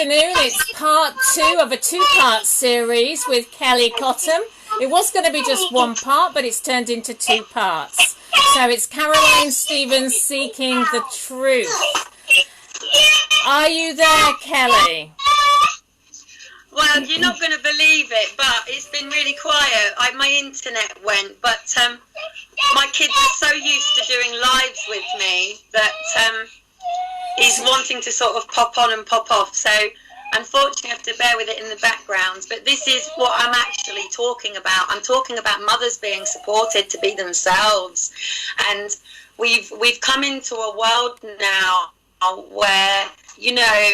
afternoon. It's part 2 of a 2-part series with Kellie Cottam. It was going to be just 1 part, but it's turned into 2 parts. So it's Caroline Stevens seeking the truth. Are you there, Kellie? Well, you're not going to believe it, but it's been really quiet. My internet went, but my kids are so used to doing lives with me that he's wanting to sort of pop on and pop off. So unfortunately I have to bear with it in the background. But this is what I'm actually talking about. I'm talking about mothers being supported to be themselves. And we've come into a world now where, you know,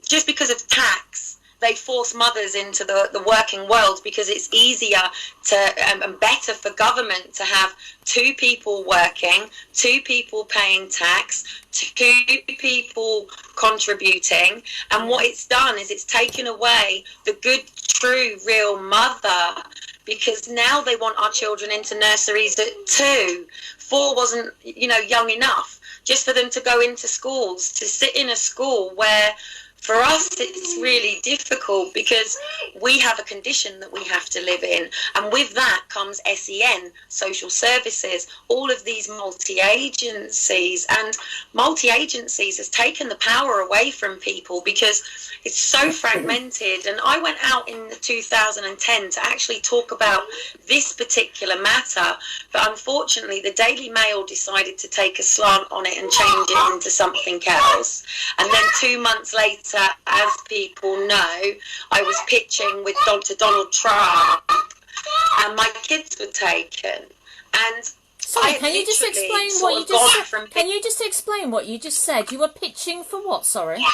just because of tax, they force mothers into the working world because it's easier to and better for government to have 2 people working, 2 people paying tax, 2 people contributing. And what it's done is it's taken away the good, true, real mother, because now they want our children into nurseries at 2. 4 wasn't, you know, young enough just for them to go into schools, to sit in a school where for us, it's really difficult because we have a condition that we have to live in. And with that comes SEN, social services, all of these multi-agencies. And multi-agencies has taken the power away from people because it's so fragmented. And I went out in 2010 to actually talk about this particular matter. But unfortunately, the Daily Mail decided to take a slant on it and change it into something else. And then 2 months later, as people know, I was pitching with Dr. Donald Trump, and my kids were taken. And sorry, can you just explain what you just said? Can you just explain what you just said? You were pitching for what? Sorry.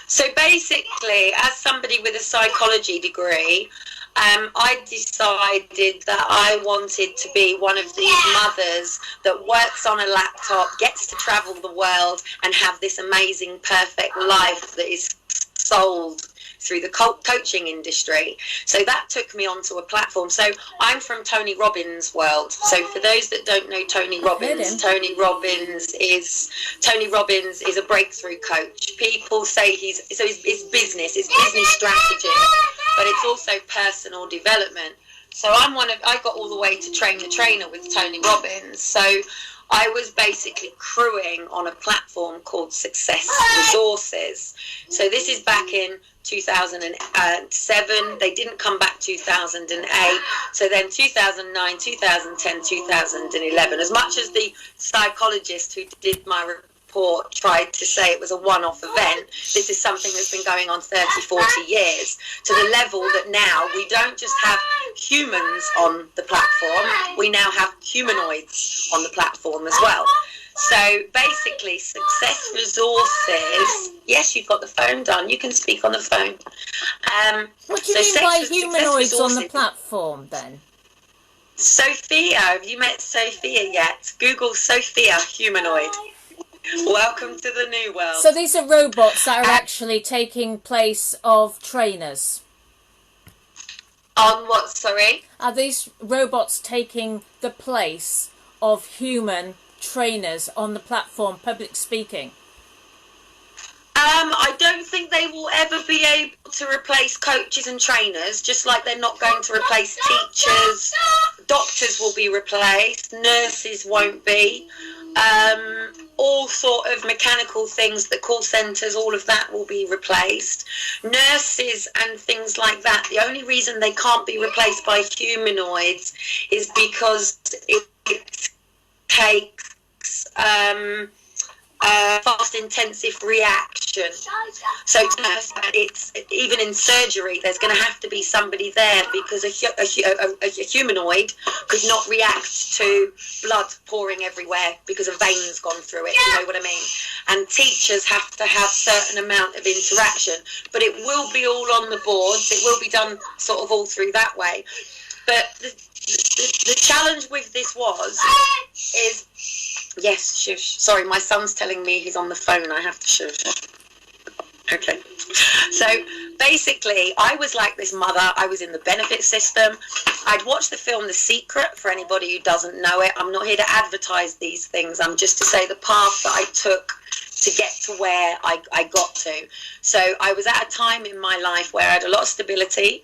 So basically, as somebody with a psychology degree, I decided that I wanted to be one of these mothers that works on a laptop, gets to travel the world and have this amazing, perfect life that is sold through the coaching industry. So that took me onto a platform. So I'm from Tony Robbins' world. So for those that don't know Tony Robbins, Tony Robbins is a breakthrough coach. People say it's business, it's business strategy, but it's also personal development. So I got all the way to train the trainer with Tony Robbins. So I was basically crewing on a platform called Success Resources. So this is back in 2007. They didn't come back 2008. So then 2009, 2010, 2011. As much as the psychologist who did my report tried to say it was a one-off event, this is something that's been going on 30, 40 years, to the level that now we don't just have humans on the platform, we now have humanoids on the platform as well. So basically, Success Resources, yes, you've got the phone done, you can speak on the phone. What do you mean by humanoids on the platform then? Sophia, have you met Sophia yet? Google Sophia humanoid. Welcome to the new world. So these are robots that are actually taking place of trainers? On what, sorry? Are these robots taking the place of human trainers on the platform, public speaking? I don't think they will ever be able to replace coaches and trainers, just like they're not going to replace teachers. Doctors will be replaced, nurses won't be. All sort of mechanical things, the call centres, all of that will be replaced. Nurses and things like that, the only reason they can't be replaced by humanoids is because it takes fast intensive reaction. So it's even in surgery there's going to have to be somebody there, because a humanoid could not react to blood pouring everywhere because a vein's gone through it, you know what I mean? And teachers have to have certain amount of interaction, but it will be all on the boards, it will be done sort of all through that way. But the challenge with this is yes, shush. Sorry, my son's telling me he's on the phone. I have to shush. Okay. So basically, I was like this mother. I was in the benefit system. I'd watched the film The Secret, for anybody who doesn't know it. I'm not here to advertise these things. I'm just to say the path that I took to get to where I got to. So I was at a time in my life where I had a lot of stability.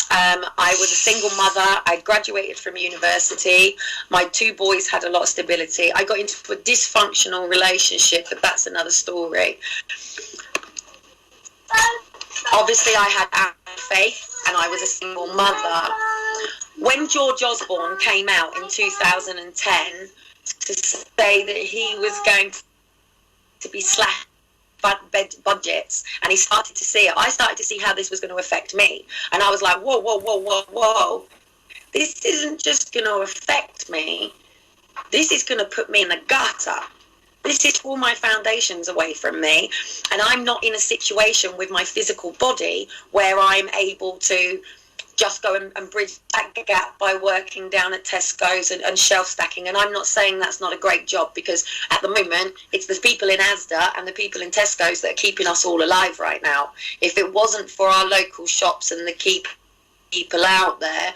I was a single mother. I graduated from university. My 2 boys had a lot of stability. I got into a dysfunctional relationship, but that's another story. Obviously, I had faith, and I was a single mother. When George Osborne came out in 2010 to say that he was going to be slashed budgets, and he started to see it, I started to see how this was going to affect me, and I was like, whoa, whoa, whoa, whoa, whoa, this isn't just going to affect me, this is going to put me in the gutter. This is all my foundations away from me, and I'm not in a situation with my physical body where I'm able to just go and bridge that gap by working down at Tesco's and shelf stacking. And I'm not saying that's not a great job, because at the moment it's the people in Asda and the people in Tesco's that are keeping us all alive right now. If it wasn't for our local shops and the people out there,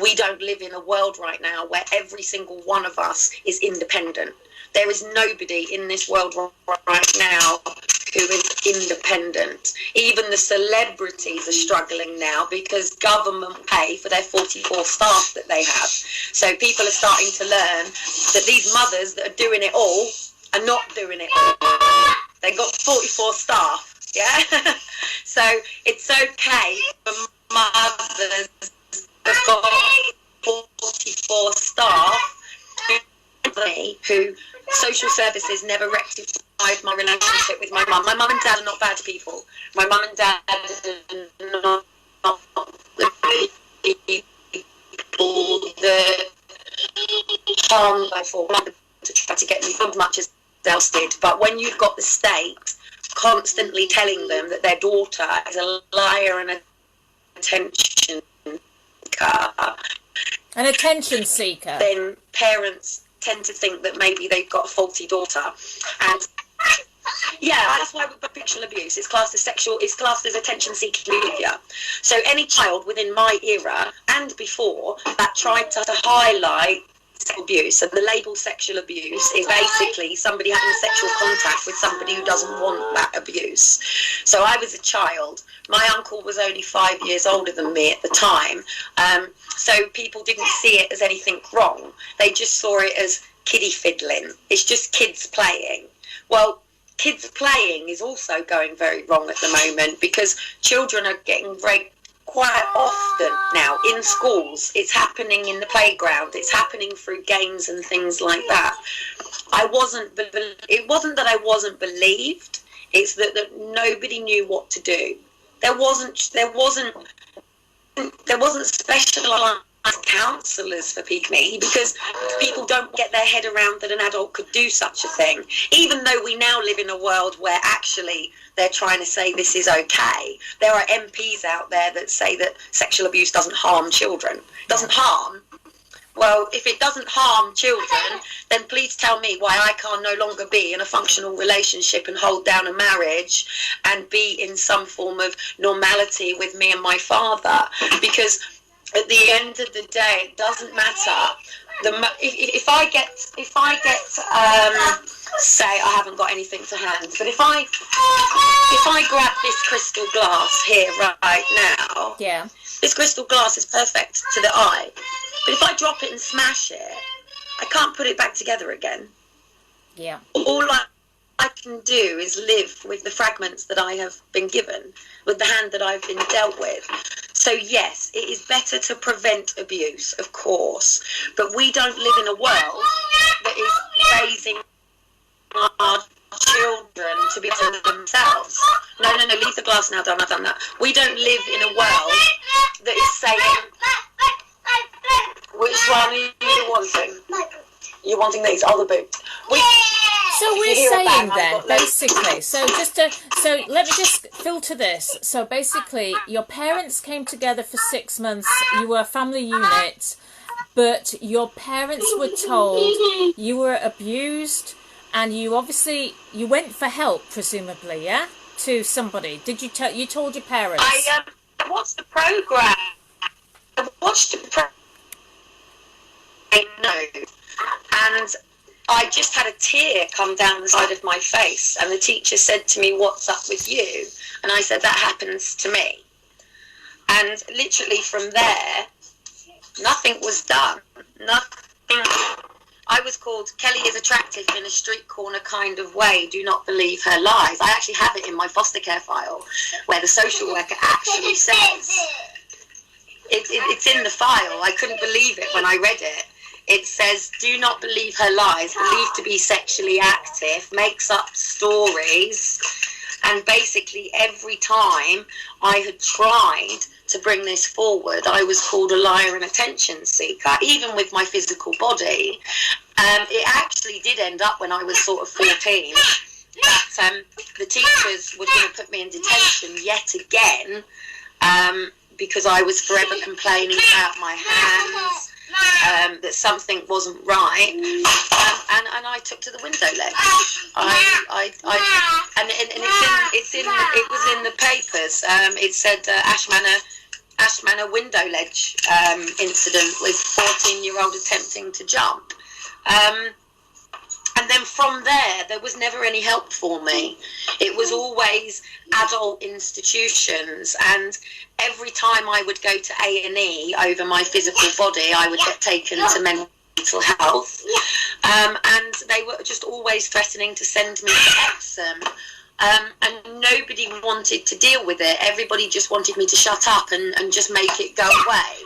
we don't live in a world right now where every single one of us is independent. There is nobody in this world right now who is independent. Even the celebrities are struggling now because government pay for their 44 staff that they have. So people are starting to learn that these mothers that are doing it all are not doing it all. They got 44 staff, yeah? So it's okay for mothers that got 44 staff who social services never rectified my relationship with my mum. My mum and dad are not bad people. My mum and dad are not the people that harmed my father to try to get me as much as else did. But when you've got the state constantly telling them that their daughter is a liar and an attention seeker, then parents tend to think that maybe they've got a faulty daughter. And yeah, that's why with sexual abuse, it's classed as attention-seeking behaviour. So any child within my era and before that tried to highlight sexual abuse, and the label sexual abuse is basically somebody having sexual contact with somebody who doesn't want that abuse. So I was a child. My uncle was only 5 years older than me at the time. So people didn't see it as anything wrong. They just saw it as kiddie fiddling. It's just kids playing. Well, kids playing is also going very wrong at the moment, because children are getting raped quite often now in schools. It's happening in the playground. It's happening through games and things like that. It wasn't that I wasn't believed. It's that nobody knew what to do. There wasn't specialised counsellors for me, because people don't get their head around that an adult could do such a thing. Even though we now live in a world where actually they're trying to say this is okay. There are MPs out there that say that sexual abuse doesn't harm children. Doesn't harm? Well, if it doesn't harm children, then please tell me why I can no longer be in a functional relationship and hold down a marriage and be in some form of normality with me and my father. Because at the end of the day, it doesn't matter. If I get, say I haven't got anything to hand, but if I grab this crystal glass here right now, yeah, this crystal glass is perfect to the eye. But if I drop it and smash it, I can't put it back together again. Yeah. All I can do is live with the fragments that I have been given, with the hand that I've been dealt with. So yes, it is better to prevent abuse, of course, but we don't live in a world that is raising our children to be able to themselves. No, leave the glass now, I've done that. We don't live in a world that is saying, which one are you wanting? You're wanting these, the boot. So we're saying then, basically, so let me just filter this. So basically, your parents came together for 6 months, you were a family unit, but your parents were told you were abused, and you went for help, presumably, yeah? To somebody. Did you you told your parents? I watched the programme. I watched the programme. I know. And I just had a tear come down the side of my face, and the teacher said to me, "What's up with you?" And I said, "That happens to me." And literally from there, nothing was done. Nothing. I was called Kellie is attractive in a street corner kind of way. Do not believe her lies. I actually have it in my foster care file where the social worker actually says, it's in the file. I couldn't believe it when I read it. It says, do not believe her lies, believed to be sexually active, makes up stories. And basically every time I had tried to bring this forward, I was called a liar and attention seeker, even with my physical body. It actually did end up when I was sort of 14 that the teachers were going to put me in detention yet again because I was forever complaining about my hands, that something wasn't right, and I took to the window ledge. It was in the papers. It said Ash Manor window ledge incident with 14-year-old attempting to jump. And then from there was never any help for me. It was always adult institutions, and every time I would go to A&E over my physical body, I would get taken to mental health, and they were just always threatening to send me to Epsom. And nobody wanted to deal with it. Everybody just wanted me to shut up and just make it go away.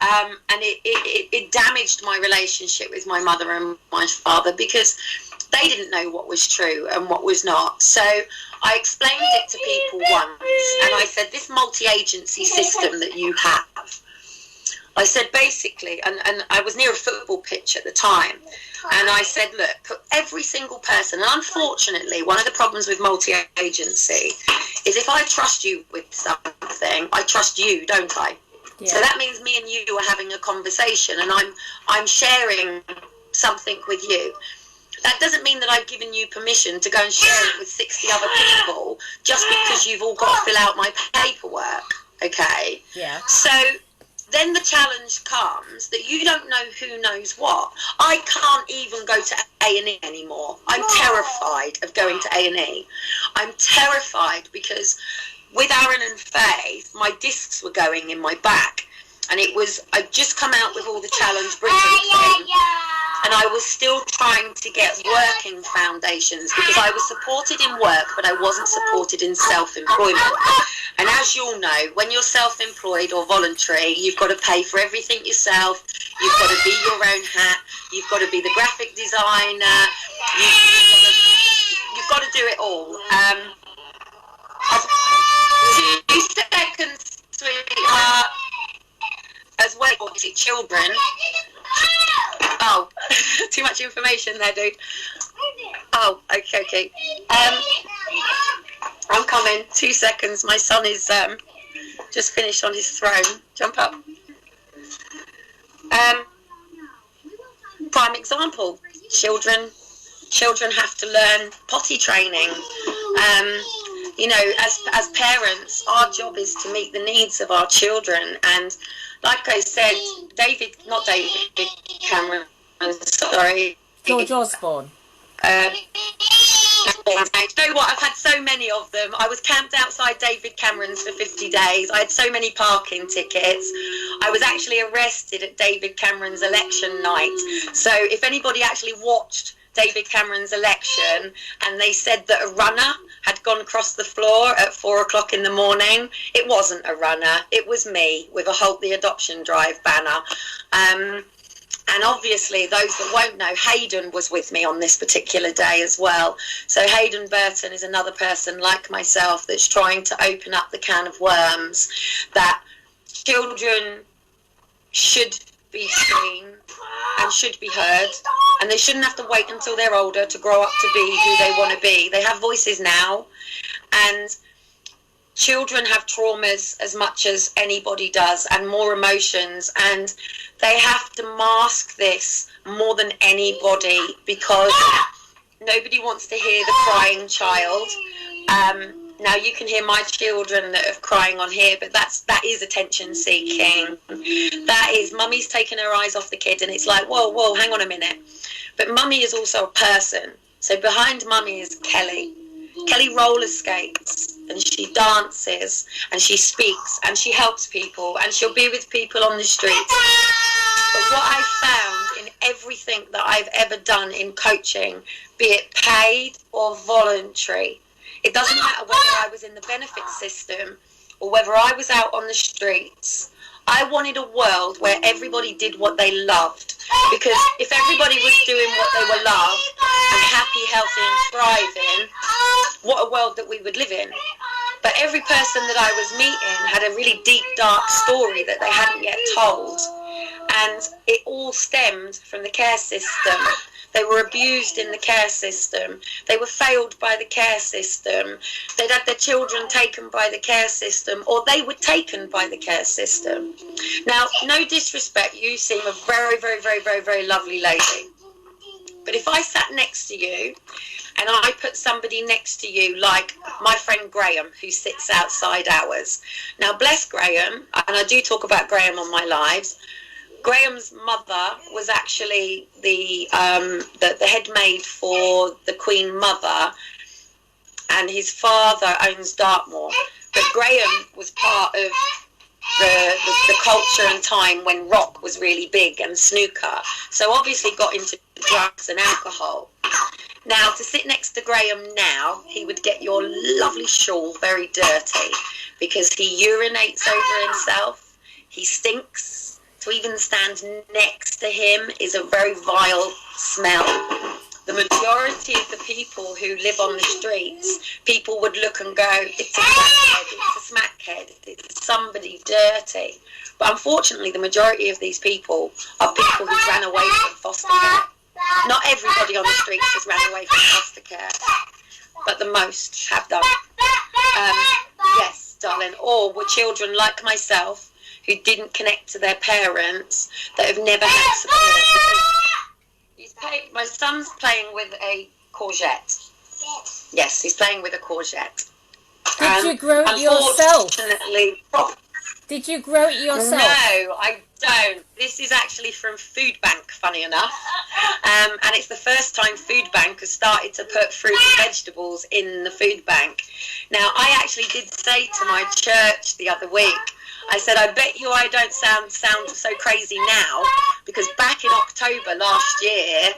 And it damaged my relationship with my mother and my father because they didn't know what was true and what was not. So I explained it to people once, and I said, this multi-agency system that you have, I said basically, and I was near a football pitch at the time, and I said, look, put every single person, and unfortunately one of the problems with multi-agency is if I trust you with something, I trust you, don't I? Yeah. So that means me and you are having a conversation, and I'm sharing something with you. That doesn't mean that I've given you permission to go and share it with 60 other people just because you've all got to fill out my paperwork, okay? Yeah. So then the challenge comes that you don't know who knows what. I can't even go to A&E anymore. I'm terrified of going to A&E. I'm terrified because with Aaron and Faith, my discs were going in my back, and I'd just come out with all the Challenge Britain thing, and I was still trying to get working foundations because I was supported in work, but I wasn't supported in self-employment. And as you'll know, when you're self-employed or voluntary, you've got to pay for everything yourself, you've got to be your own hat, you've got to be the graphic designer, you've got to do it all. 2 seconds, sweetheart. As well, obviously, children. Oh, too much information there, dude. Oh, okay. I'm coming. 2 seconds. My son is just finished on his throne. Jump up. Prime example. Children have to learn potty training. You know, as parents, our job is to meet the needs of our children. And like I said, not David Cameron, sorry. George Osborne. You know what? I've had so many of them. I was camped outside David Cameron's for 50 days. I had so many parking tickets. I was actually arrested at David Cameron's election night. So if anybody actually watched David Cameron's election and they said that a runner had gone across the floor at 4 o'clock in the morning, it wasn't a runner, it was me with a Halt the Adoption Drive banner. And obviously, those that won't know, Hayden was with me on this particular day as well. So Hayden Burton is another person like myself that's trying to open up the can of worms, that children should be seen and should be heard, and they shouldn't have to wait until they're older to grow up to be who they want to be. They have voices now, and children have traumas as much as anybody does, and more emotions, and they have to mask this more than anybody because nobody wants to hear the crying child. Now you can hear my children that are crying on here, but that is attention seeking. That is mummy's taking her eyes off the kid, and it's like, whoa, hang on a minute. But Mummy is also a person. So behind Mummy is Kellie. Kellie roller skates, and she dances, and she speaks, and she helps people, and she'll be with people on the streets. But what I found in everything that I've ever done in coaching, be it paid or voluntary, it doesn't matter whether I was in the benefit system or whether I was out on the streets, I wanted a world where everybody did what they loved. Because if everybody was doing what they were loved and happy, healthy and thriving, what a world that we would live in. But every person that I was meeting had a really deep, dark story that they hadn't yet told. And it all stemmed from the care system. They were abused in the care system. They were failed by the care system. They'd had their children taken by the care system, or they were taken by the care system. Now, no disrespect, you seem a very, very, very, very, very lovely lady. But if I sat next to you and I put somebody next to you like my friend Graham, who sits outside ours. Now, bless Graham, and I do talk about Graham on my lives. Graham's mother was actually the head maid for the Queen Mother, and his father owns Dartmoor. But Graham was part of the culture and time when rock was really big and snooker. So obviously got into drugs and alcohol. Now, to sit next to Graham now, he would get your lovely shawl very dirty because he urinates over himself. He stinks. To even stand next to him is a very vile smell. The majority of the people who live on the streets, people would look and go, it's a crackhead, it's a smackhead, it's somebody dirty. But unfortunately, the majority of these people are people who ran away from foster care. Not everybody on the streets has ran away from foster care, but the most have done. Yes, darling. Or were children like myself who didn't connect to their parents, that have never had support. My son's playing with a courgette. Yes, he's playing with a courgette. Did you grow it yourself? Unfortunately, did you grow it yourself? No, I don't. This is actually from Food Bank, funny enough. And it's the first time Food Bank has started to put fruit and vegetables in the food bank. Now, I actually did say to my church the other week, I said, I bet you I don't sound so crazy now, because back in October last year,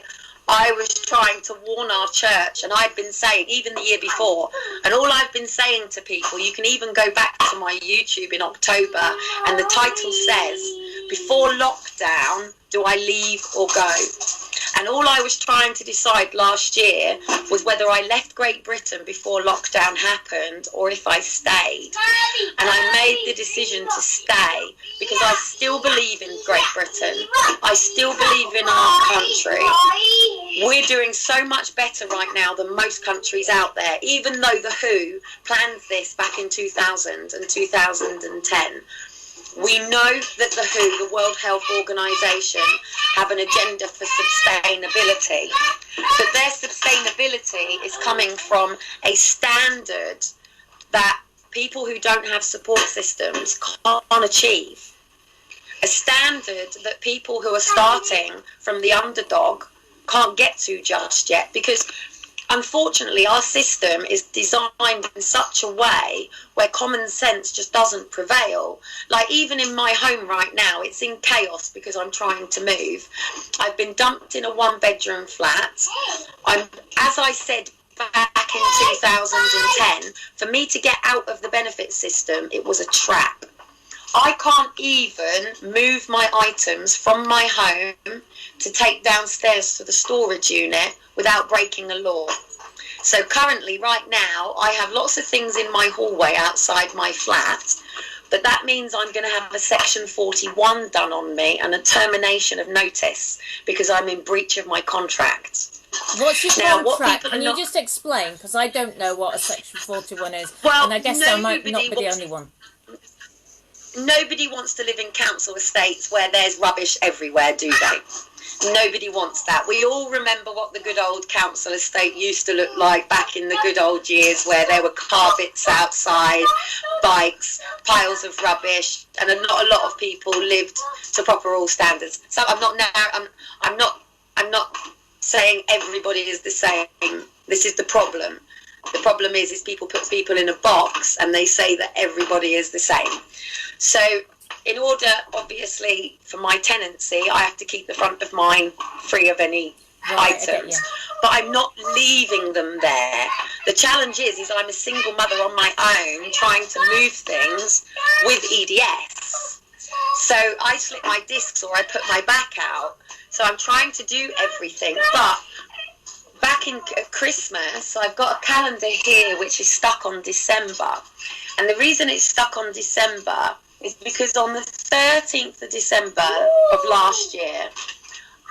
I was trying to warn our church, and I'd been saying, even the year before, and all I've been saying to people, you can even go back to my YouTube in October, and the title says, before lockdown, do I leave or go? And all I was trying to decide last year was whether I left Great Britain before lockdown happened or if I stayed. And I made the decision to stay because I still believe in Great Britain. I still believe in our country. We're doing so much better right now than most countries out there, even though the WHO planned this back in 2000 and 2010. We know that the WHO, the World Health Organization, have an agenda for sustainability, but their sustainability is coming from a standard that people who don't have support systems can't achieve. A standard that people who are starting from the underdog can't get to just yet, because unfortunately our system is designed in such a way where common sense just doesn't prevail. Like even in my home right now, it's in chaos because I'm trying to move. I've been dumped in a 1-bedroom flat. As I said back in 2010, for me to get out of the benefit system, it was a trap. I can't even move my items from my home to take downstairs to the storage unit without breaking the law. So currently, right now, I have lots of things in my hallway outside my flat, but that means I'm going to have a Section 41 done on me and a termination of notice because I'm in breach of my contract. What's your contract? Can you just explain? Because I don't know what a Section 41 is, well, and I guess I might not be the only one. Nobody wants to live in council estates where there's rubbish everywhere, do they? Nobody wants that. We all remember what the good old council estate used to look like back in the good old years, where there were carpets outside, bikes, piles of rubbish, and not a lot of people lived to proper all standards. So I'm not saying everybody is the same. This is the problem. The problem is people put people in a box and they say that everybody is the same. So in order, obviously, for my tenancy, I have to keep the front of mine free of any items. But I'm not leaving them there. The challenge is I'm a single mother on my own trying to move things with EDS. So I slip my discs or I put my back out. So I'm trying to do everything. But back in Christmas, I've got a calendar here which is stuck on December. And the reason it's stuck on December is because on the 13th of December of last year,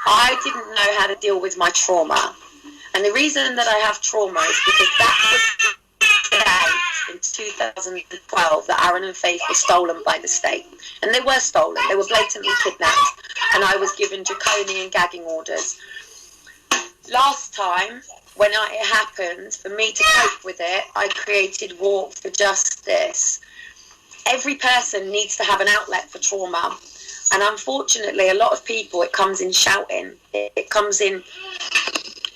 I didn't know how to deal with my trauma. And the reason that I have trauma is because that was the date in 2012 that Aaron and Faith were stolen by the state. And they were stolen. They were blatantly kidnapped. And I was given draconian gagging orders. Last time, when it happened, for me to cope with it, I created Walk for Justice. Every person needs to have an outlet for trauma. And unfortunately, a lot of people, it comes in shouting. It comes in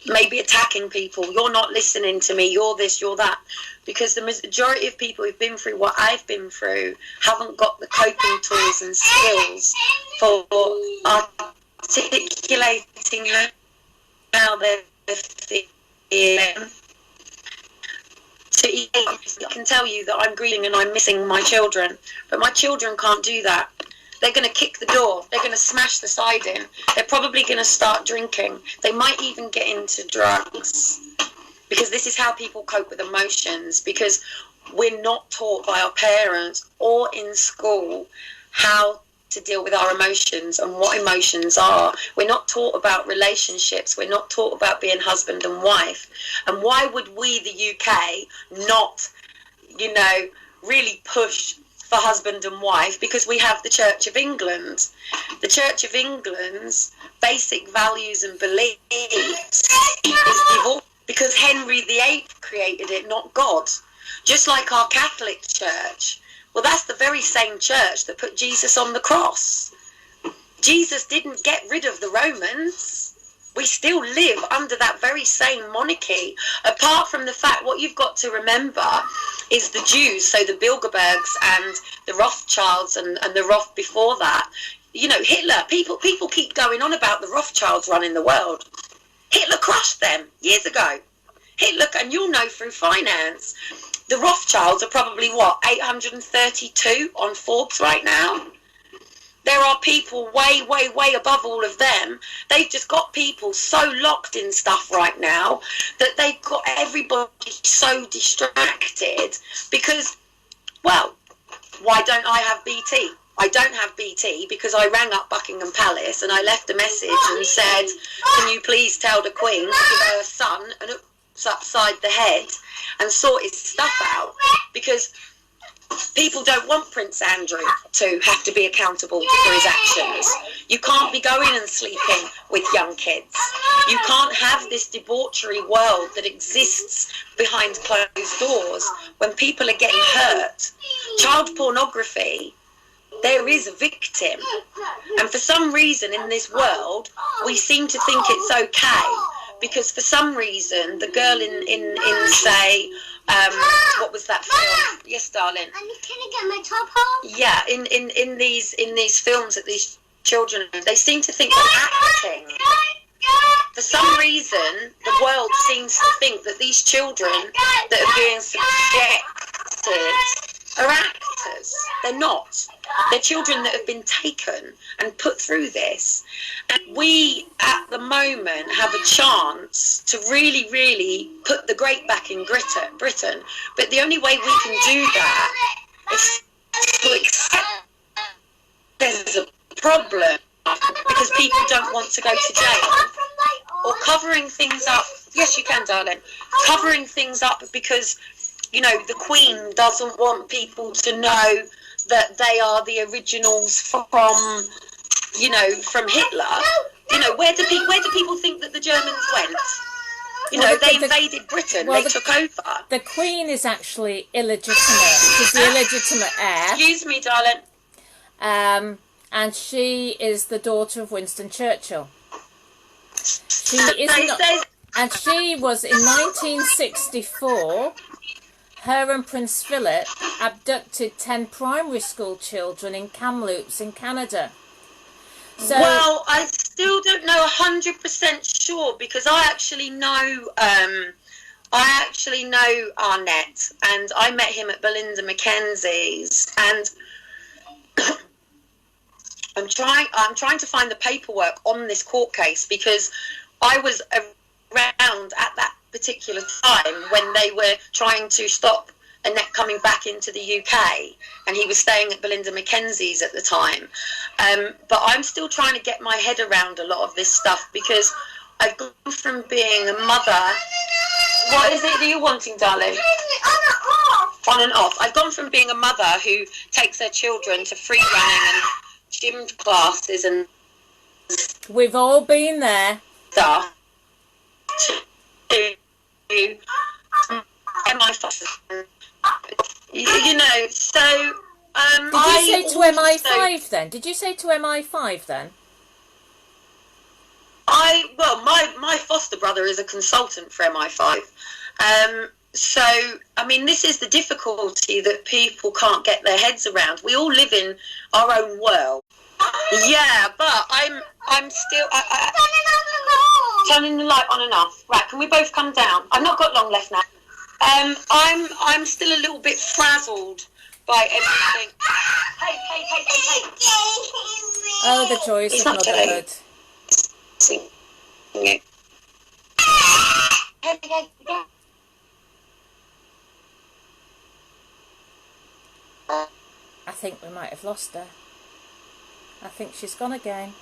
maybe attacking people. You're not listening to me. You're this, you're that. Because the majority of people who've been through what I've been through haven't got the coping tools and skills for articulating how they're feeling. I can tell you that I'm grieving and I'm missing my children, but my children can't do that. They're going to kick the door. They're going to smash the siding. They're probably going to start drinking. They might even get into drugs, because this is how people cope with emotions, because we're not taught by our parents or in school how to deal with our emotions and what emotions are. We're not taught about relationships. We're not taught about being husband and wife. And why would we, the UK, not, really push for husband and wife? Because we have the Church of England. The Church of England's basic values and beliefs is divorce, because Henry VIII created it, not God. Just like our Catholic Church. Well, that's the very same church that put Jesus on the cross. Jesus didn't get rid of the Romans. We still live under that very same monarchy. Apart from the fact, what you've got to remember is the Jews, so the Bilderbergs and the Rothschilds and the Roth before that. Hitler, people keep going on about the Rothschilds running the world. Hitler crushed them years ago. Hitler, and you'll know through finance, the Rothschilds are probably, 832 on Forbes right now? There are people way, way, way above all of them. They've just got people so locked in stuff right now that they've got everybody so distracted because, why don't I have BT? I don't have BT because I rang up Buckingham Palace and I left a message and said, can you please tell the Queen to give her a son an upside the head and sort his stuff out, because people don't want Prince Andrew to have to be accountable for his actions. You can't be going and sleeping with young kids. You can't have this debauchery world that exists behind closed doors when people are getting hurt. Child pornography, there is a victim. And for some reason in this world, we seem to think it's okay. Because for some reason, the girl in say, what was that film? Yes, darling. Can I get my top off? Yeah, in these films that these children, they seem to think they're acting. For some reason, the world seems to think that these children that are being subjected are actors. They're not. They're children that have been taken and put through this. And we, at the moment, have a chance to really, really put the great back in Britain. But the only way we can do that is to accept there's a problem, because people don't want to go to jail. Or covering things up. Yes, you can, darling. Covering things up because, the Queen doesn't want people to know that they are the originals from Hitler. Where do people think that the Germans went? They invaded Britain. They took over. The Queen is actually illegitimate. She's the illegitimate heir. Excuse me, darling. And she is the daughter of Winston Churchill. She is They not, say- and she was in 1964. Her and Prince Philip abducted 10 primary school children in Kamloops in Canada. So, well, I still don't know 100% sure, because I actually know Arnett, and I met him at Belinda Mackenzie's, and I'm trying to find the paperwork on this court case, because I was around at that particular time when they were trying to stop Annette coming back into the UK, and he was staying at Belinda Mackenzie's at the time. But I'm still trying to get my head around a lot of this stuff, because I've gone from being a mother. What is it that you're wanting, darling? On and off. I've gone from being a mother who takes her children to free running and gym classes and we've all been there. stuff to MI5. You know, so Did you say to MI5 then? Did you say to MI5 then? My foster brother is a consultant for MI5. So, I mean, this is the difficulty that people can't get their heads around. We all live in our own world. Yeah, but I'm still turning the light on and off. Right, can we both come down? I've not got long left now. I'm still a little bit frazzled by everything. Hey. Oh, the joys He's of not motherhood. Hey. I think we might have lost her. I think she's gone again.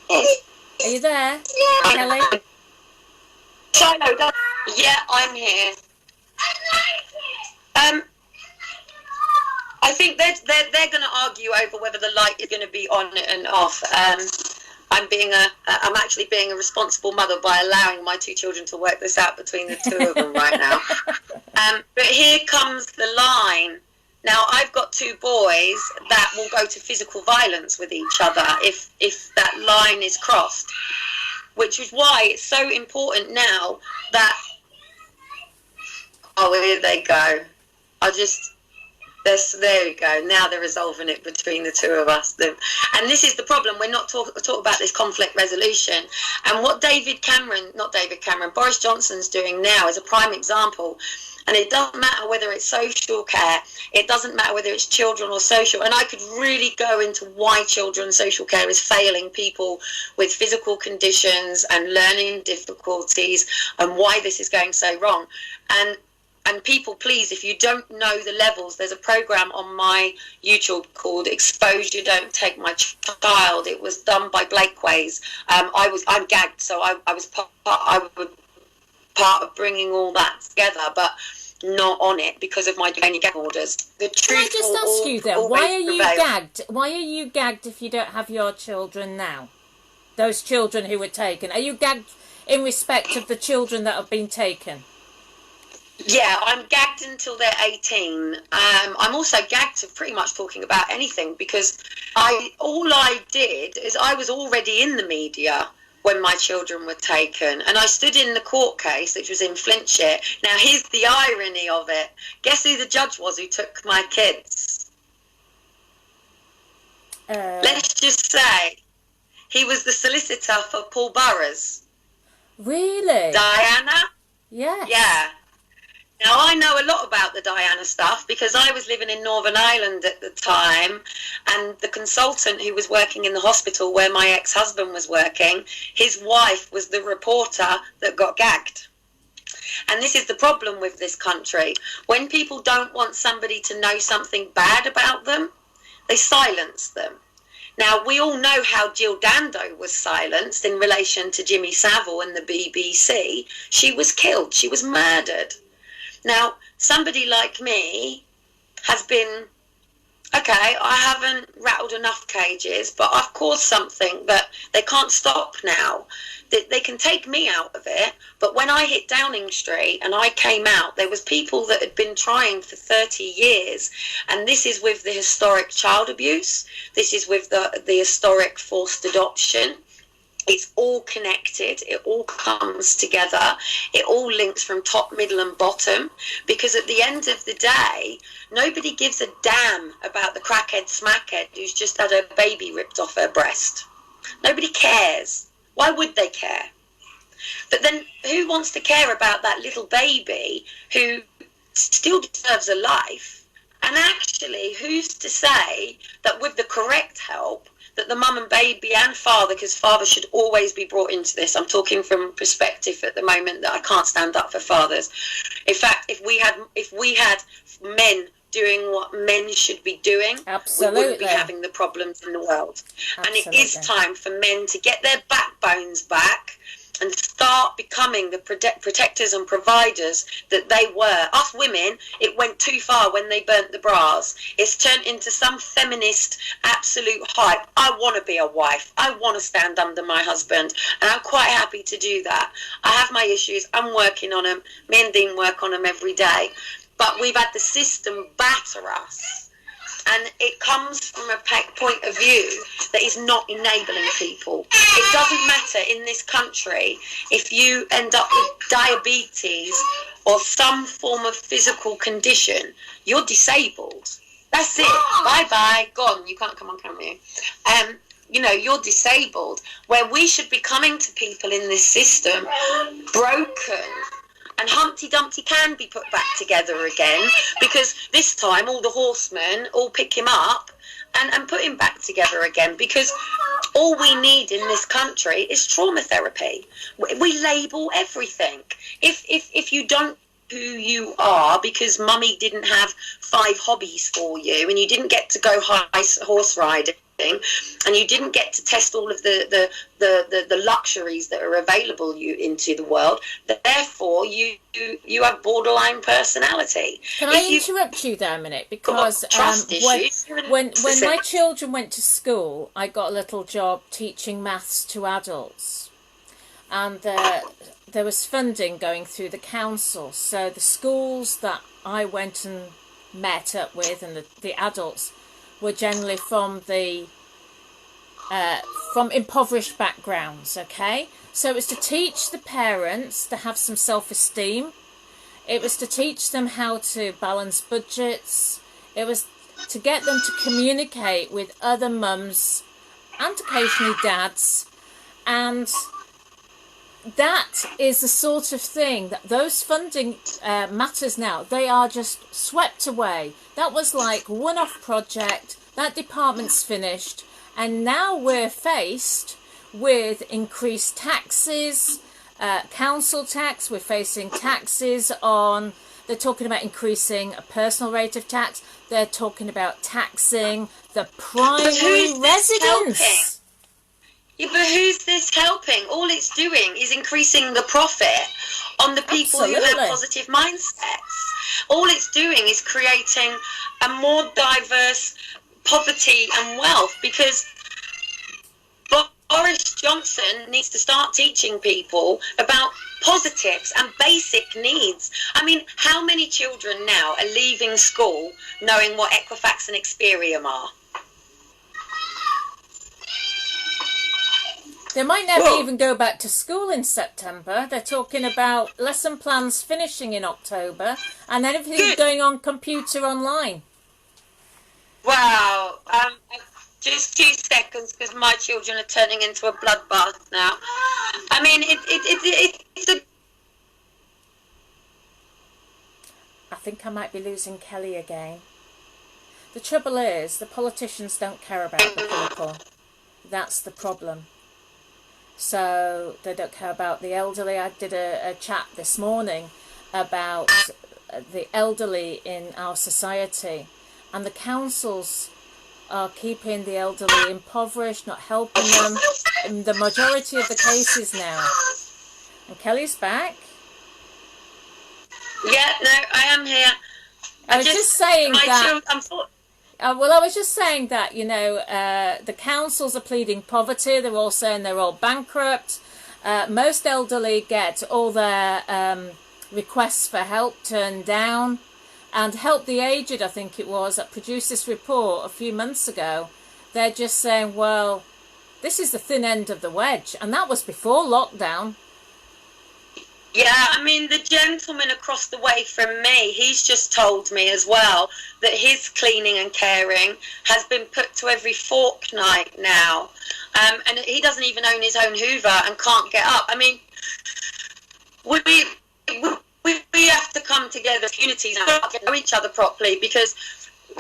Are you there, Kelly? Yeah, I'm here. I think they're going to argue over whether the light is going to be on and off. I'm actually being a responsible mother by allowing my two children to work this out between the two of them right now. But here comes the line. Now, I've got two boys that will go to physical violence with each other if that line is crossed, which is why it's so important now that... Oh, here they go. There we go. Now they're resolving it between the two of us. And this is the problem. We're not talk about this conflict resolution. And what Boris Johnson's doing now is a prime example. And it doesn't matter whether it's social care. It doesn't matter whether it's children or social. And I could really go into why children's social care is failing people with physical conditions and learning difficulties, and why this is going so wrong. And people, please, if you don't know the levels, there's a program on my YouTube called Exposure Don't Take My Child. It was done by Blakeways. I'm gagged, so I was part of bringing all that together, but not on it because of my only gag orders. The truth. Can I just ask you then, why are you gagged? Why are you gagged if you don't have your children now? Those children who were taken. Are you gagged in respect of the children that have been taken? Yeah, I'm gagged until they're 18. I'm also gagged to pretty much talking about anything, because all I did is I was already in the media when my children were taken, and I stood in the court case, which was in Flintshire. Now, here's the irony of it. Guess who the judge was who took my kids? Let's just say he was the solicitor for Paul Burroughs. Really? Diana? Yes. Yeah. Now, I know a lot about the Diana stuff because I was living in Northern Ireland at the time, and the consultant who was working in the hospital where my ex-husband was working, his wife was the reporter that got gagged. And this is the problem with this country. When people don't want somebody to know something bad about them, they silence them. Now, we all know how Jill Dando was silenced in relation to Jimmy Savile and the BBC. She was killed. She was murdered. Now, somebody like me has been, okay, I haven't rattled enough cages, but I've caused something that they can't stop now. They can take me out of it, but when I hit Downing Street and I came out, there was people that had been trying for 30 years, and this is with the historic child abuse, this is with the historic forced adoption, It's all connected. It all comes together. It all links from top, middle and bottom, because at the end of the day, nobody gives a damn about the crackhead smackhead who's just had her baby ripped off her breast. Nobody cares. Why would they care? But then who wants to care about that little baby who still deserves a life? And actually, who's to say that with the correct help, that the mum and baby and father, because father should always be brought into this. I'm talking from perspective at the moment that I can't stand up for fathers. In fact, if we had men doing what men should be doing, Absolutely. we wouldn't be having the problems in the world. Absolutely. And it is time for men to get their backbones back and start becoming the protectors and providers that they were. Us women, it went too far when they burnt the bras. It's turned into some feminist absolute hype. I want to be a wife. I want to stand under my husband, and I'm quite happy to do that. I have my issues. I'm working on them. Me and Dean work on them every day. But we've had the system batter us. And it comes from a point of view that is not enabling people. It doesn't matter in this country if you end up with diabetes or some form of physical condition. You're disabled. That's it. Bye-bye. Gone. You can't come on camera. You know, you're disabled. Where we should be coming to people in this system broken. And Humpty Dumpty can be put back together again, because this time all the horsemen all pick him up and put him back together again, because all we need in this country is trauma therapy. We label everything. If you don't who you are because mummy didn't have 5 hobbies for you and you didn't get to go horse riding and you didn't get to test all of the luxuries that are available you into the world, therefore you have borderline personality. Can I interrupt you there a minute? Because when my children went to school, I got a little job teaching maths to adults, and there was funding going through the council. So the schools that I went and met up with, and the adults, were generally from impoverished backgrounds. Okay, so it was to teach the parents to have some self-esteem. It was to teach them how to balance budgets. It was to get them to communicate with other mums and occasionally dads. And that is the sort of thing that those funding matters now. They are just swept away. That was like one-off project. That department's finished. And now we're faced with increased taxes, council tax. We're facing taxes on... They're talking about increasing a personal rate of tax. They're talking about taxing the primary residence. Yeah, but who's this helping? All it's doing is increasing the profit on the people who have positive mindsets. All it's doing is creating a more diverse poverty and wealth, because Boris Johnson needs to start teaching people about positives and basic needs. I mean, how many children now are leaving school knowing what Equifax and Experian are? They might never even go back to school in September. They're talking about lesson plans finishing in October and then everything's going on computer online. Wow. Just 2 seconds, because my children are turning into a bloodbath now. I mean, it's a... I think I might be losing Kelly again. The trouble is, the politicians don't care about the people. That's the problem. So they don't care about the elderly. I did a chat this morning about the elderly in our society, and the councils are keeping the elderly impoverished, not helping them in the majority of the cases now. And Kelly's back. Yeah, no, I am here. I was just saying that... I was just saying that, you know, the councils are pleading poverty. They're all saying they're all bankrupt. Most elderly get all their requests for help turned down. And Help the Aged, I think it was, that produced this report a few months ago. They're just saying, well, this is the thin end of the wedge, and that was before lockdown. Yeah, I mean, the gentleman across the way from me, he's just told me as well that his cleaning and caring has been put to every fortnight now. And he doesn't even own his own Hoover and can't get up. I mean, we have to come together as communities and know each other properly, because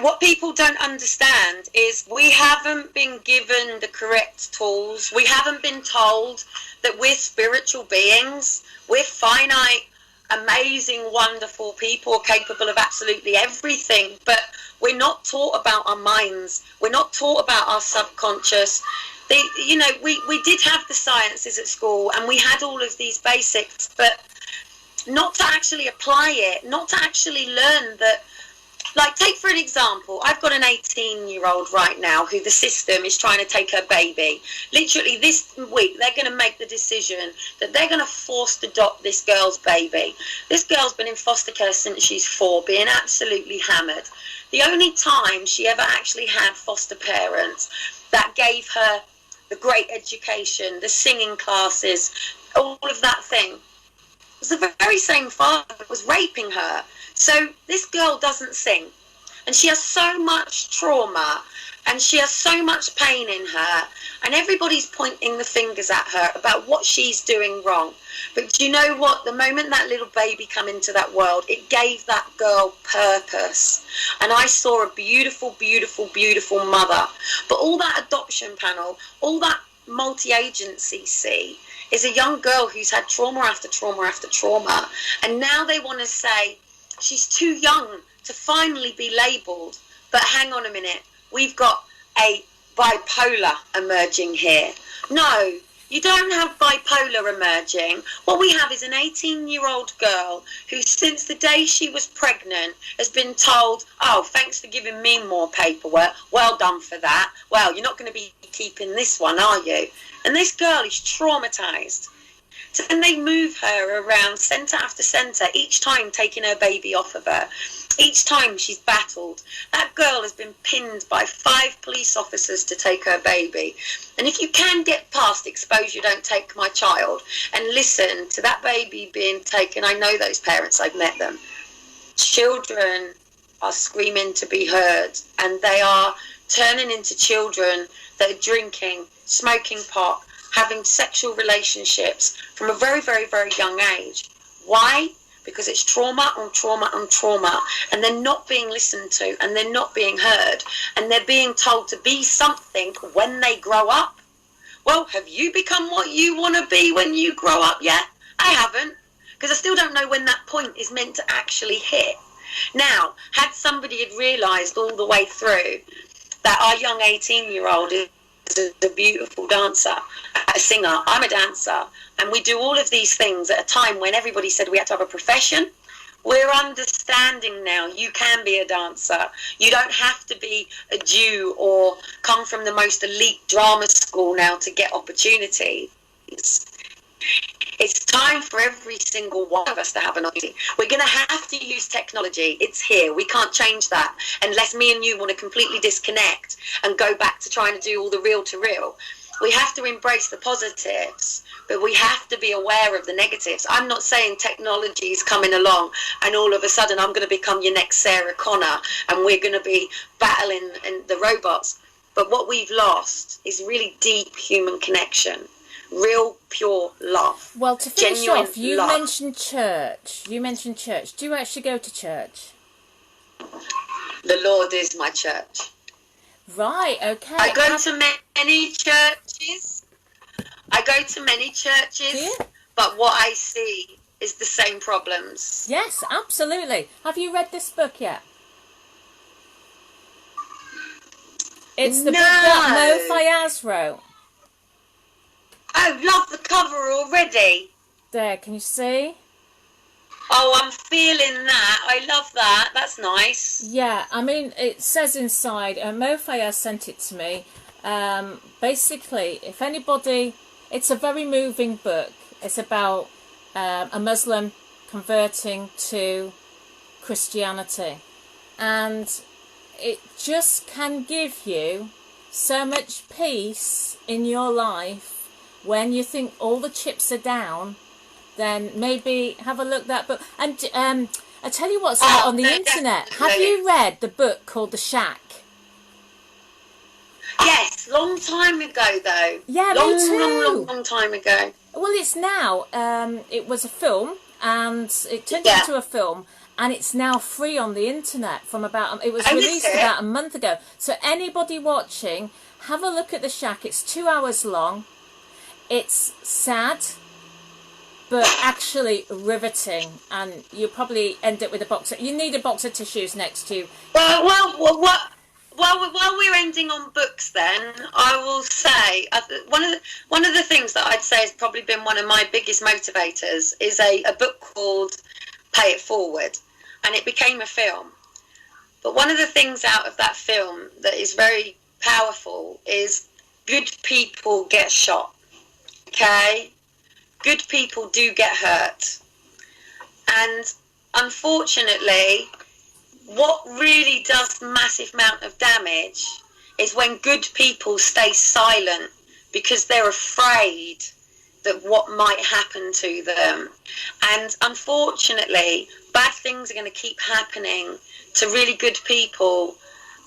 what people don't understand is we haven't been given the correct tools. We haven't been told that we're spiritual beings. We're finite, amazing, wonderful people capable of absolutely everything, but we're not taught about our minds. We're not taught about our subconscious. We did have the sciences at school, and we had all of these basics, but not to actually apply it, not to actually learn that. Like, take for an example, I've got an 18-year-old right now who the system is trying to take her baby. Literally this week, they're going to make the decision that they're going to force adopt this girl's baby. This girl's been in foster care since she's 4, being absolutely hammered. The only time she ever actually had foster parents that gave her the great education, the singing classes, all of that thing, was the very same father that was raping her. So this girl doesn't sing, and she has so much trauma, and she has so much pain in her, and everybody's pointing the fingers at her about what she's doing wrong. But do you know what? The moment that little baby come into that world, it gave that girl purpose. And I saw a beautiful, beautiful, beautiful mother. But all that adoption panel, all that multi-agency see, is a young girl who's had trauma after trauma after trauma, and now they want to say she's too young to finally be labelled. But hang on a minute, we've got a bipolar emerging here. No, you don't have bipolar emerging. What we have is an 18-year-old girl who, since the day she was pregnant, has been told, oh, thanks for giving me more paperwork. Well done for that. Well, you're not going to be keeping this one, are you? And this girl is traumatised. So then they move her around centre after centre, each time taking her baby off of her. Each time she's battled. That girl has been pinned by 5 police officers to take her baby. And if you can get past exposure, don't take my child, and listen to that baby being taken, I know those parents, I've met them. Children are screaming to be heard, and they are turning into children that are drinking, smoking pot, having sexual relationships from a very, very, very young age. Why? Because it's trauma on trauma on trauma, and they're not being listened to, and they're not being heard, and they're being told to be something when they grow up. Well, have you become what you want to be when you grow up yet? I haven't, because I still don't know when that point is meant to actually hit. Now, had somebody had realised all the way through that our young 18-year-old is a beautiful dancer, a singer, I'm a dancer, and we do all of these things at a time when everybody said we had to have a profession. We're understanding now you can be a dancer. You don't have to be a Jew or come from the most elite drama school now to get opportunities. It's time for every single one of us to have an opportunity. We're going to have to use technology. It's here. We can't change that unless me and you want to completely disconnect and go back to trying to do all the real to real. We have to embrace the positives, but we have to be aware of the negatives. I'm not saying technology is coming along and all of a sudden I'm going to become your next Sarah Connor and we're going to be battling the robots. But what we've lost is really deep human connection. Real, pure love. Well, to finish genuine off, you love. mentioned church. Do you actually go to church? The Lord is my church. Right, okay. I go to many churches. Do you? But what I see is the same problems. Yes, absolutely. Have you read this book yet? It's the book that Mo Fayaz wrote. Oh, love the cover already. There, can you see? Oh, I'm feeling that. I love that. That's nice. Yeah, I mean, it says inside, Mo Fayaz sent it to me. Basically, if anybody, it's a very moving book. It's about a Muslim converting to Christianity. And it just can give you so much peace in your life when you think all the chips are down, then maybe have a look at that book. And I tell you what's out on the internet. Have you read the book called The Shack? Yes, long time ago though. Yeah, me too. Long time ago. Well, it's now. It was a film, and it turned into a film, and it's now free on the internet. It was released about a month ago. So anybody watching, have a look at The Shack. It's 2 hours long. It's sad, but actually riveting, and you probably end up with a box. You need a box of tissues next to you. Well, while we're ending on books, then I will say one of the things that I'd say has probably been one of my biggest motivators is a book called Pay It Forward, and it became a film. But one of the things out of that film that is very powerful is good people get shot. Okay, good people do get hurt, and unfortunately, what really does massive amount of damage is when good people stay silent because they're afraid that what might happen to them. And unfortunately, bad things are going to keep happening to really good people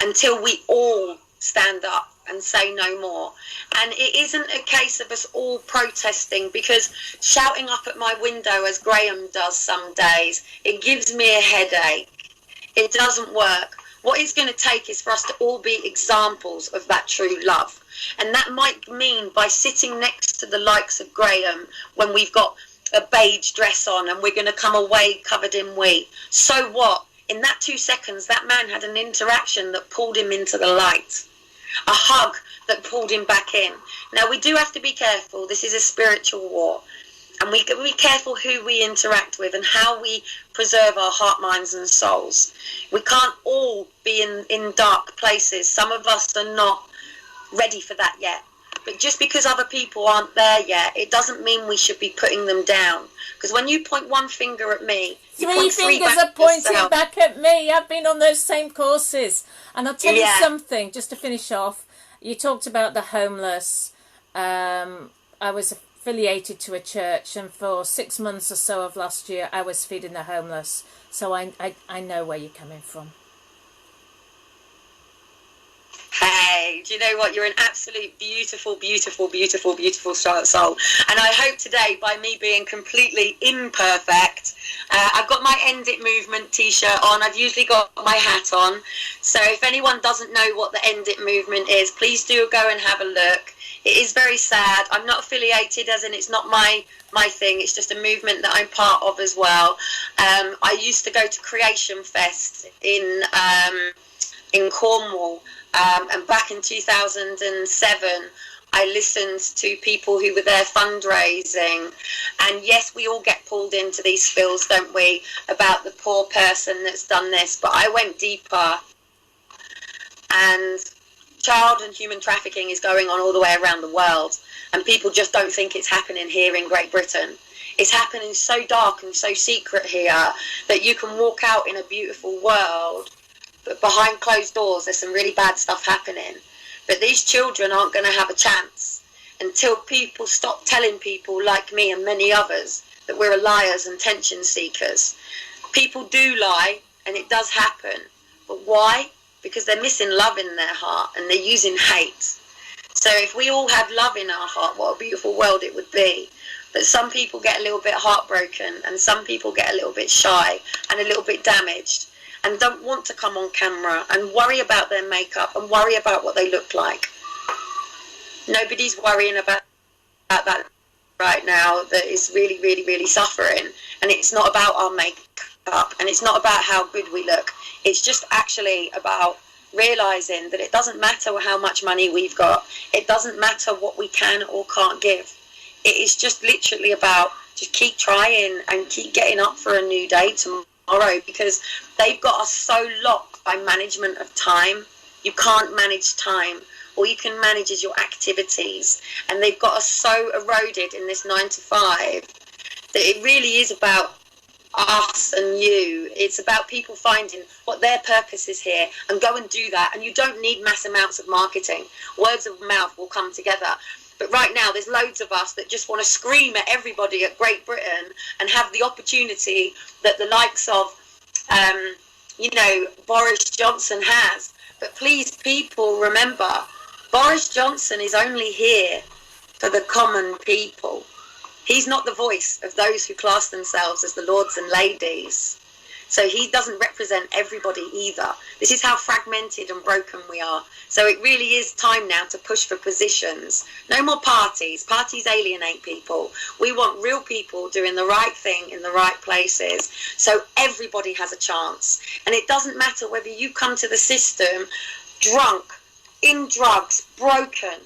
until we all stand up and say no more. And it isn't a case of us all protesting, because shouting up at my window, as Graham does some days, it gives me a headache. It doesn't work. What it's going to take is for us to all be examples of that true love. And that might mean by sitting next to the likes of Graham when we've got a beige dress on and we're going to come away covered in wheat. So what? In that 2 seconds, that man had an interaction that pulled him into the light. A hug that pulled him back in. Now, we do have to be careful. This is a spiritual war. And we can be careful who we interact with and how we preserve our heart, minds and souls. We can't all be in dark places. Some of us are not ready for that yet. But just because other people aren't there yet, it doesn't mean we should be putting them down. Because when you point one finger at me, you point three fingers are pointing back at me. I've been on those same courses. And I'll tell you something, just to finish off. You talked about the homeless. I was affiliated to a church, and for 6 months or so of last year I was feeding the homeless, so I know where you're coming from. Hey, do you know what? You're an absolute beautiful soul. And I hope today, by me being completely imperfect, I've got my End It Movement t-shirt on. I've usually got my hat on. So if anyone doesn't know what the End It Movement is, please do go and have a look. It is very sad. I'm not affiliated, as in it's not my thing. It's just a movement that I'm part of as well. I used to go to Creation Fest in Cornwall, and back in 2007, I listened to people who were there fundraising. And yes, we all get pulled into these spills, don't we, about the poor person that's done this. But I went deeper, and child and human trafficking is going on all the way around the world, and people just don't think it's happening here in Great Britain. It's happening so dark and so secret here that you can walk out in a beautiful world, but behind closed doors there's some really bad stuff happening. But these children aren't going to have a chance until people stop telling people like me and many others that we're liars and tension seekers. People do lie, and it does happen. But why? Because they're missing love in their heart and they're using hate. So if we all had love in our heart, what a beautiful world it would be. But some people get a little bit heartbroken, and some people get a little bit shy and a little bit damaged, and don't want to come on camera and worry about their makeup and worry about what they look like. Nobody's worrying about that right now that is really suffering. And it's not about our makeup, and it's not about how good we look. It's just actually about realizing that it doesn't matter how much money we've got. It doesn't matter what we can or can't give. It is just literally about just keep trying and keep getting up for a new day tomorrow, because they've got us so locked by management of time. You can't manage time. All you can manage is your activities. And they've got us so eroded in this 9 to 5 that it really is about us and you. It's about people finding what their purpose is here and go and do that. And you don't need mass amounts of marketing. Words of mouth will come together. But right now there's loads of us that just want to scream at everybody at Great Britain and have the opportunity that the likes of Boris Johnson has. But please, people, remember, Boris Johnson is only here for the common people. He's not the voice of those who class themselves as the lords and ladies. So he doesn't represent everybody either. This is how fragmented and broken we are. So it really is time now to push for positions. No more parties. Parties alienate people. We want real people doing the right thing in the right places. So everybody has a chance. And it doesn't matter whether you come to the system drunk, in drugs, broken.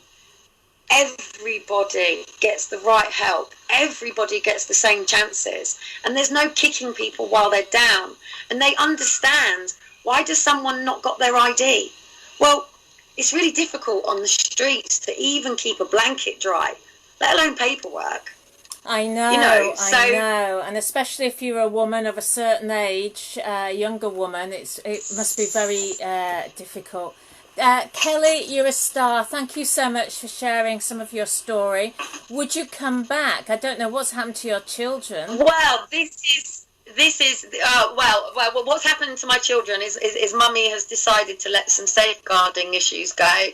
Everybody gets the right help. Everybody gets the same chances. And there's no kicking people while they're down. And they understand, why does someone not got their ID? Well, it's really difficult on the streets to even keep a blanket dry, let alone paperwork. I know, I know. And especially if you're a woman of a certain age, younger woman, it must be very difficult. Kellie, you're a star. Thank you so much for sharing some of your story. Would you come back? I don't know what's happened to your children. Well, what's happened to my children is mummy has decided to let some safeguarding issues go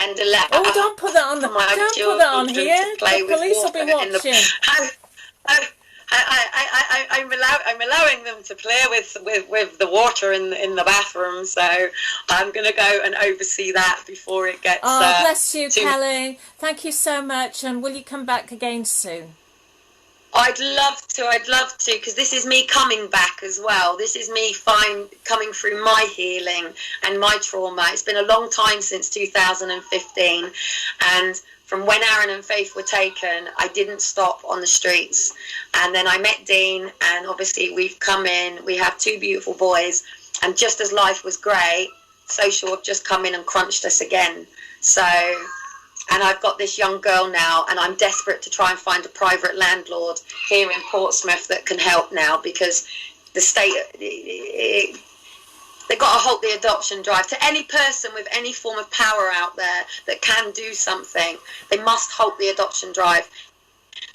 and let don't put that on the don't put that on here. The police will be watching. I'm allowing them to play with the water in the bathroom, so I'm going to go and oversee that before it gets. Bless you, Kellie. Thank you so much, and will you come back again soon? I'd love to, because this is me coming back as well. This is me coming through my healing and my trauma. It's been a long time since 2015, and from when Aaron and Faith were taken, I didn't stop on the streets. And then I met Dean, and obviously we've come in. We have 2 beautiful boys, and just as life was great, social have just come in and crunched us again. So, and I've got this young girl now, and I'm desperate to try and find a private landlord here in Portsmouth that can help now, because the state, they've got to halt the adoption drive. To any person with any form of power out there that can do something, they must halt the adoption drive.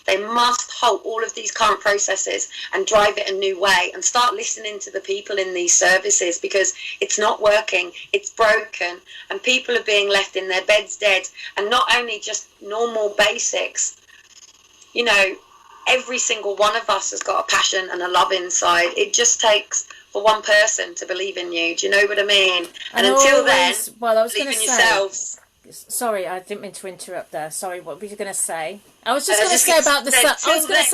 They must halt all of these current processes and drive it a new way and start listening to the people in these services, because it's not working, it's broken, and people are being left in their beds dead. And not only just normal basics, you know, every single one of us has got a passion and a love inside. It just takes for one person to believe in you. Do you know what I mean? And until then, well, I was believe going in to yourselves. Sorry, I didn't mean to interrupt there. Sorry, what were you going to say? I was just going to say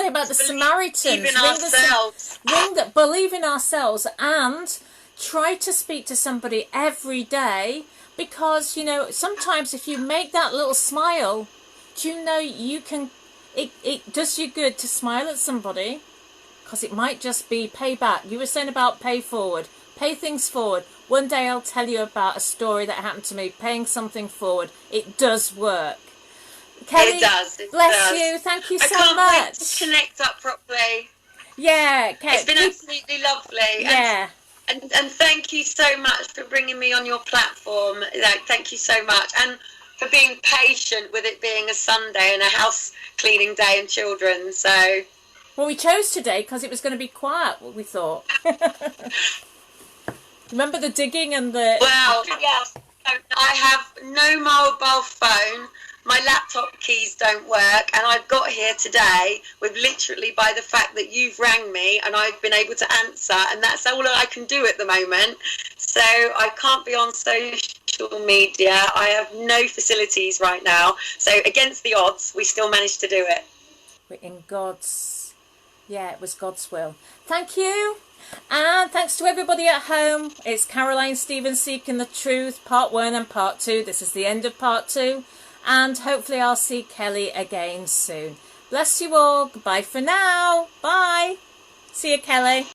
about the Samaritans. Believe in ourselves and try to speak to somebody every day, because, you know, sometimes if you make that little smile, do you know you can, it does you good to smile at somebody, because it might just be payback. You were saying about pay forward. Pay things forward. One day I'll tell you about a story that happened to me, paying something forward. It does work. Kellie, it does. Bless you. Thank you so much. I can't wait to connect up properly. Yeah, Kellie. It's been absolutely lovely. Yeah. And thank you so much for bringing me on your platform. Like, thank you so much. And for being patient with it being a Sunday and a house cleaning day and children. So. Well, we chose today because it was going to be quiet, we thought. Remember the digging and the... Well, yes. I have no mobile phone. My laptop keys don't work. And I've got here today with literally by the fact that you've rang me and I've been able to answer. And that's all I can do at the moment. So I can't be on social media. I have no facilities right now. So against the odds, we still managed to do it. We're in God's... Yeah, it was God's will. Thank you. And thanks to everybody at home. It's Caroline Stevens Seeking the Truth, part 1 and part 2. This is the end of part 2. And hopefully I'll see Kellie again soon. Bless you all. Goodbye for now. Bye. See you, Kellie.